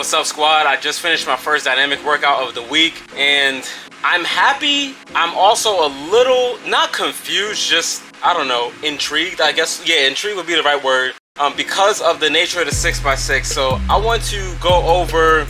What's up, squad? I just finished my first dynamic workout of the week, and I'm happy. I'm also a little, not confused, just, I don't know, intrigued, I guess. Yeah, intrigued would be the right word, because of the nature of the 6x6. So I want to go over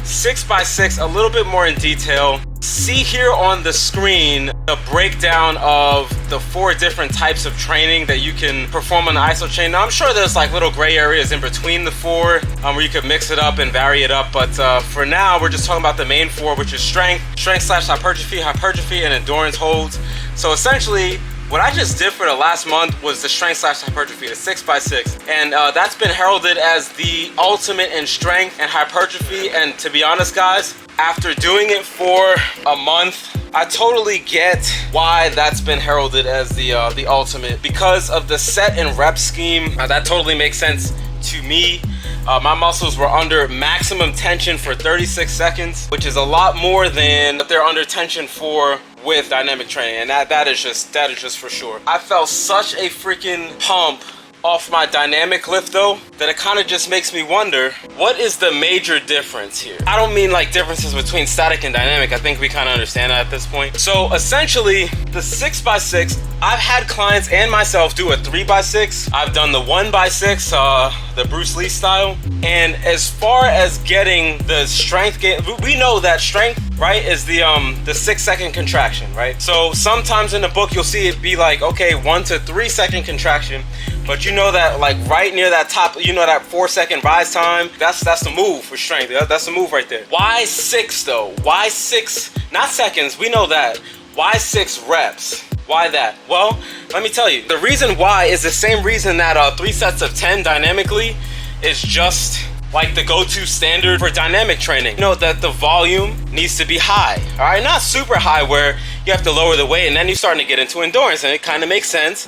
6x6 a little bit more in detail. See here on the screen the breakdown of the 4 different types of training that you can perform on the Isochain. Now I'm sure there's like little gray areas in between the 4 where you could mix it up and vary it up, but for now we're just talking about the main 4, which is strength slash hypertrophy, and endurance holds. So essentially what I just did for the last month was the strength slash hypertrophy, the 6x6, and that's been heralded as the ultimate in strength and hypertrophy. And to be honest, guys, after doing it for a month, I totally get why that's been heralded as the ultimate, because of the set and rep scheme. That totally makes sense to me. My muscles were under maximum tension for 36 seconds, which is a lot more than what they're under tension for with dynamic training, and that is just for sure. I felt such a freaking pump off my dynamic lift though, that it kind of just makes me wonder, what is the major difference here? I don't mean like differences between static and dynamic. I think we kind of understand that at this point. So essentially, the 6x6, I've had clients and myself do a 3x6. I've done the 1x6, the Bruce Lee style. And as far as getting the strength gain, we know that strength, right, is the 6-second contraction, right? So sometimes in the book you'll see it be like, okay, 1 to 3 second contraction, but you know that like right near that top, you know, that 4-second rise time, that's the move for strength. That's the move right there. Why 6 though? Why 6, not seconds, we know that. Why 6 reps? Why that? Well, let me tell you. The reason why is the same reason that 3 sets of 10 dynamically is just like the go-to standard for dynamic training. You know that the volume needs to be high, all right? Not super high where you have to lower the weight and then you're starting to get into endurance, and it kind of makes sense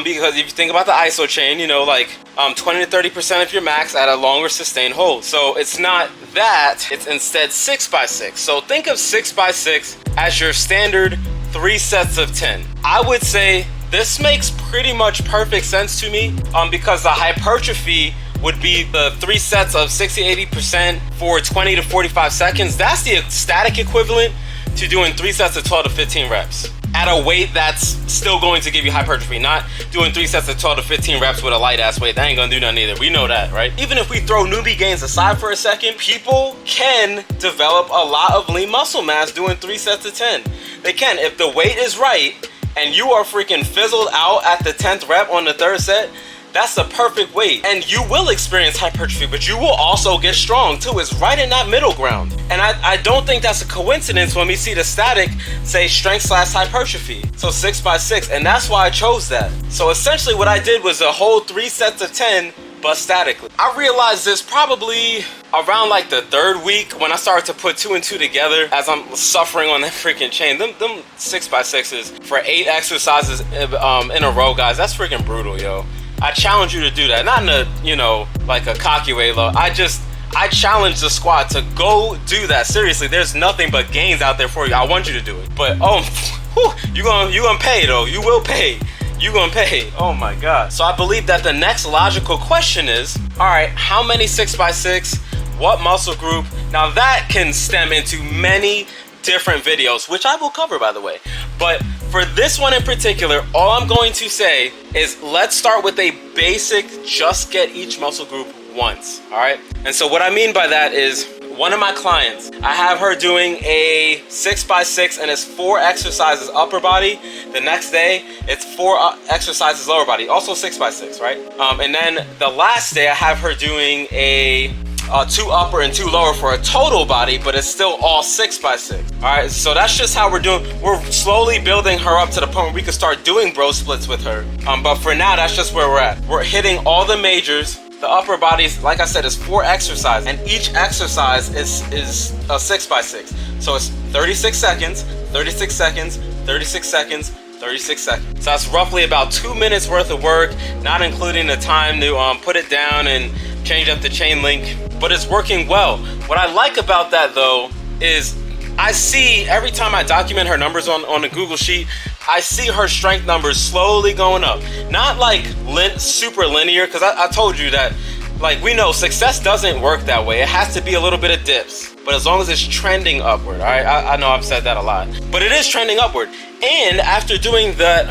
because if you think about the Isochain, you know, like 20 to 30% of your max at a longer sustained hold. So it's not that, it's instead 6x6. So think of 6x6 as your standard 3 sets of 10. I would say this makes pretty much perfect sense to me because the hypertrophy would be the 3 sets of 60-80% for 20 to 45 seconds. That's the static equivalent to doing 3 sets of 12 to 15 reps at a weight that's still going to give you hypertrophy. Not doing 3 sets of 12 to 15 reps with a light ass weight. That ain't gonna do nothing either. We know that, right? Even if we throw newbie gains aside for a second, people can develop a lot of lean muscle mass doing 3 sets of 10. They can, if the weight is right and you are freaking fizzled out at the 10th rep on the 3rd set. That's the perfect weight, and you will experience hypertrophy, but you will also get strong too. It's right in that middle ground, and I don't think that's a coincidence when we see the static say strength slash hypertrophy, so 6x6, and that's why I chose that. So essentially what I did was a whole 3 sets of 10 but statically. I realized this probably around like the 3rd week when I started to put 2 and 2 together as I'm suffering on that freaking chain. Them 6x6s for 8 exercises in a row, guys, that's freaking brutal, yo. I challenge you to do that. Not in a, you know, like a cocky way, though. I challenge the squad to go do that. Seriously, there's nothing but gains out there for you. I want you to do it. But you gonna pay though. You will pay. You gonna pay. Oh my God. So I believe that the next logical question is, all right, how many 6x6? What muscle group? Now that can stem into many different videos, which I will cover, by the way. But for this one in particular, all I'm going to say is let's start with a basic, just get each muscle group once, all right? And so what I mean by that is, one of my clients, I have her doing a 6x6 and it's 4 exercises upper body. The next day, it's 4 exercises lower body, also 6x6, right? And then the last day, I have her doing a 2 upper and 2 lower for a total body, but it's still all 6x6. All right, so that's just how we're doing. We're slowly building her up to the point where we can start doing bro splits with her. But for now, that's just where we're at. We're hitting all the majors. The upper bodies, like I said, is 4 exercises, and each exercise is a 6x6. So it's 36 seconds, 36 seconds, 36 seconds, 36 seconds. So that's roughly about 2 minutes worth of work, not including the time to put it down and change up the chain link, but it's working well. What I like about that though is I see every time I document her numbers on the Google Sheet, I see her strength numbers slowly going up. Not like super linear, because I told you that Like, we know success doesn't work that way. It has to be a little bit of dips, but as long as it's trending upward, all right? I know I've said that a lot, but it is trending upward. And after doing the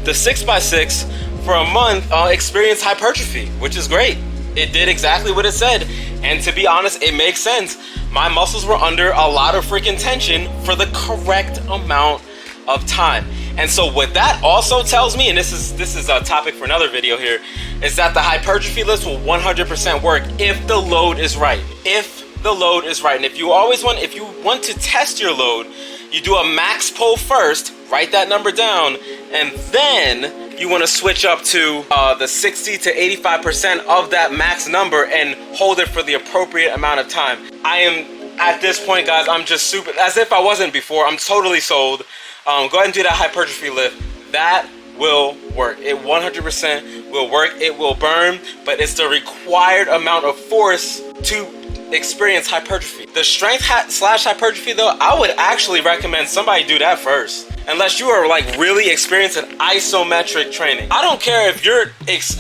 6x6 for a month, experienced hypertrophy, which is great. It did exactly what it said. And to be honest, it makes sense. My muscles were under a lot of freaking tension for the correct amount of time. And so what that also tells me, and this is a topic for another video here, is that the hypertrophy lifts will 100% work if the load is right. If the load is right. And if you want to test your load, you do a max pull first, write that number down, and then you want to switch up to the 60 to 85% of that max number and hold it for the appropriate amount of time. I am, at this point, guys, I'm just super, as if I wasn't before, I'm totally sold. Go ahead and do that hypertrophy lift. That will work. It 100% will work. It will burn, but it's the required amount of force to experience hypertrophy. The strength slash hypertrophy, though, I would actually recommend somebody do that first. Unless you are like really experienced in isometric training. I don't care if you're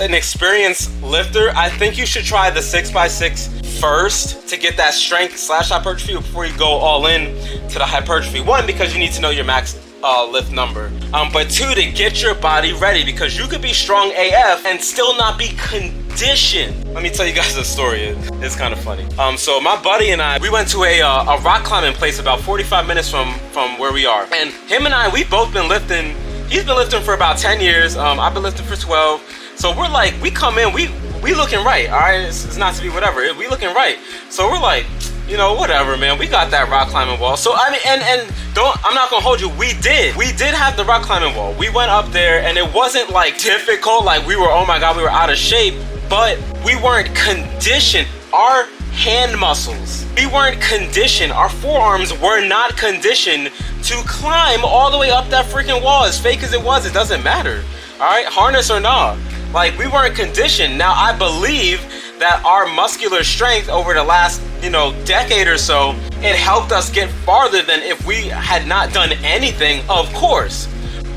an experienced lifter. I think you should try the 6x6 first to get that strength slash hypertrophy before you go all in to the hypertrophy. One, because you need to know your max lift number, but two, to get your body ready, because you could be strong AF and still not be conditioned. Let me tell you guys a story. It's kind of funny. So my buddy and I, we went to a rock climbing place about 45 minutes from where we are, and him and I, we've both been lifting. He's been lifting for about 10 years. I've been lifting for 12. So we're like, we come in, we looking right, all right? It's not to be whatever, we looking right. So we're like, you know, whatever, man. We got that rock climbing wall. So I mean, and I'm not gonna hold you. We did have the rock climbing wall. We went up there, and it wasn't like difficult. Like we were, oh my god, we were out of shape, but we weren't conditioned. Our hand muscles, we weren't conditioned. Our forearms were not conditioned to climb all the way up that freaking wall. As fake as it was, it doesn't matter. All right, harness or not. Like, we weren't conditioned. Now, I believe that our muscular strength over the last, decade or so, it helped us get farther than if we had not done anything, of course.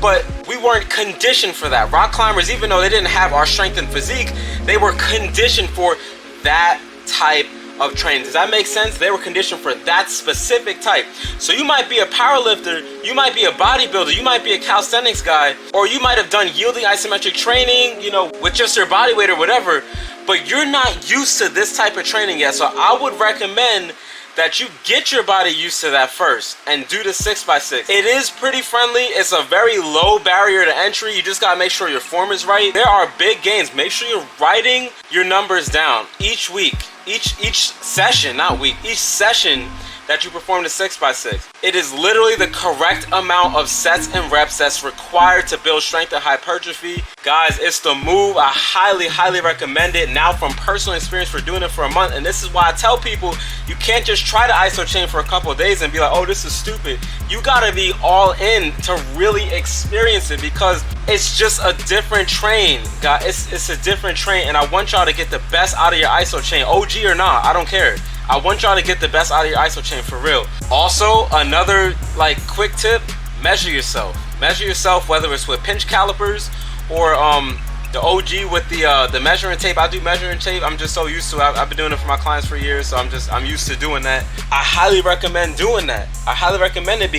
But we weren't conditioned for that. Rock climbers, even though they didn't have our strength and physique, they were conditioned for that type of training. Does that make sense? They were conditioned for that specific type. So you might be a powerlifter, you might be a bodybuilder, you might be a calisthenics guy, or you might have done yielding isometric training, with just your body weight or whatever, but you're not used to this type of training yet. So I would recommend that you get your body used to that first and do the 6x6. It is pretty friendly. It's a very low barrier to entry. You just gotta make sure your form is right. There are big gains. Make sure you're writing your numbers down each week, each session, not week, each session that you perform the 6x6. It is literally the correct amount of sets and reps that's required to build strength and hypertrophy. Guys, it's the move. I highly recommend it now from personal experience for doing it for a month. And this is why I tell people, you can't just try the Isochain for a couple of days and be like, oh, this is stupid. You gotta be all in to really experience it, because it's just a different train, guys. It's a different train, and I want y'all to get the best out of your Isochain, OG or not, I don't care. I want y'all to get the best out of your Isochain for real. Also, another quick tip, measure yourself. Measure yourself, whether it's with pinch calipers or the OG with the measuring tape. I do measuring tape. I'm just so used to it. I've been doing it for my clients for years, so I'm used to doing that. I highly recommend doing that. I highly recommend it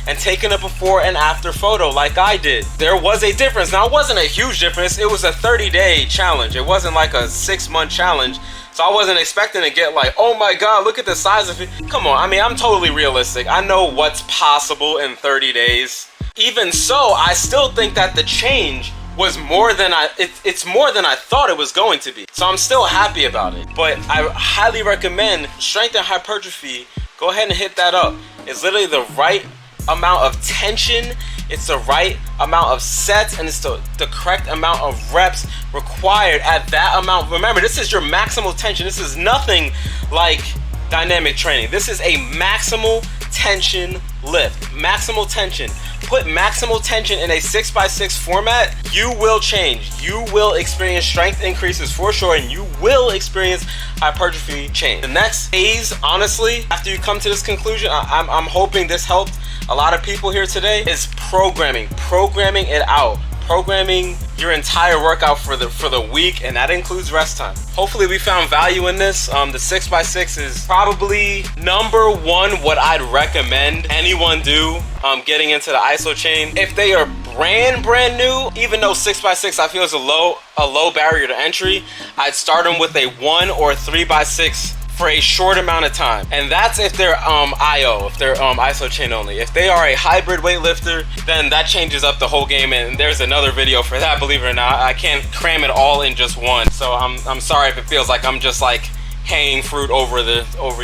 and taking a before and after photo like I did. There was a difference. Now, it wasn't a huge difference. It was a 30-day challenge. It wasn't like a 6-month challenge. So I wasn't expecting to get like, oh my god, look at the size of it. Come on, I mean, I'm totally realistic. I know what's possible in 30 days. Even so, I still think that the change was more than it's more than I thought it was going to be. So I'm still happy about it. But I highly recommend strength and hypertrophy. Go ahead and hit that up. It's literally the right amount of tension, it's the right amount of sets, and it's the correct amount of reps required at that amount. Remember, this is your maximal tension. This is nothing like dynamic training. This is a maximal tension lift. Maximal tension. Put maximal tension in a 6x6 format, you will change. You will experience strength increases for sure, and you will experience hypertrophy change. The next phase, honestly, after you come to this conclusion, I'm hoping this helped a lot of people here today, is programming it out. programming your entire workout for the week, and that includes rest time. Hopefully we found value in this. The 6x6 is probably number one what I'd recommend anyone do getting into the Isochain. If they are brand new, even though 6x6 I feel is a low barrier to entry, I'd start them with a 1 or 3x6 for a short amount of time, and that's if they're if they're Isochain only. If they are a hybrid weightlifter, then that changes up the whole game, and there's another video for that, believe it or not. I can't cram it all in just one, so I'm sorry if it feels like I'm just like hanging fruit over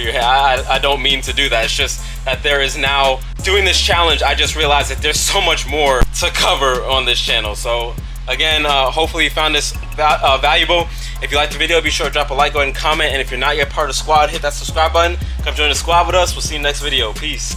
your head. I don't mean to do that. It's just that there is now, doing this challenge, I just realized that there's so much more to cover on this channel. So again, hopefully you found this valuable. If you liked the video, be sure to drop a like, go ahead and comment, and if you're not yet part of the squad, hit that subscribe button. Come join the squad with us. We'll see you next video. Peace.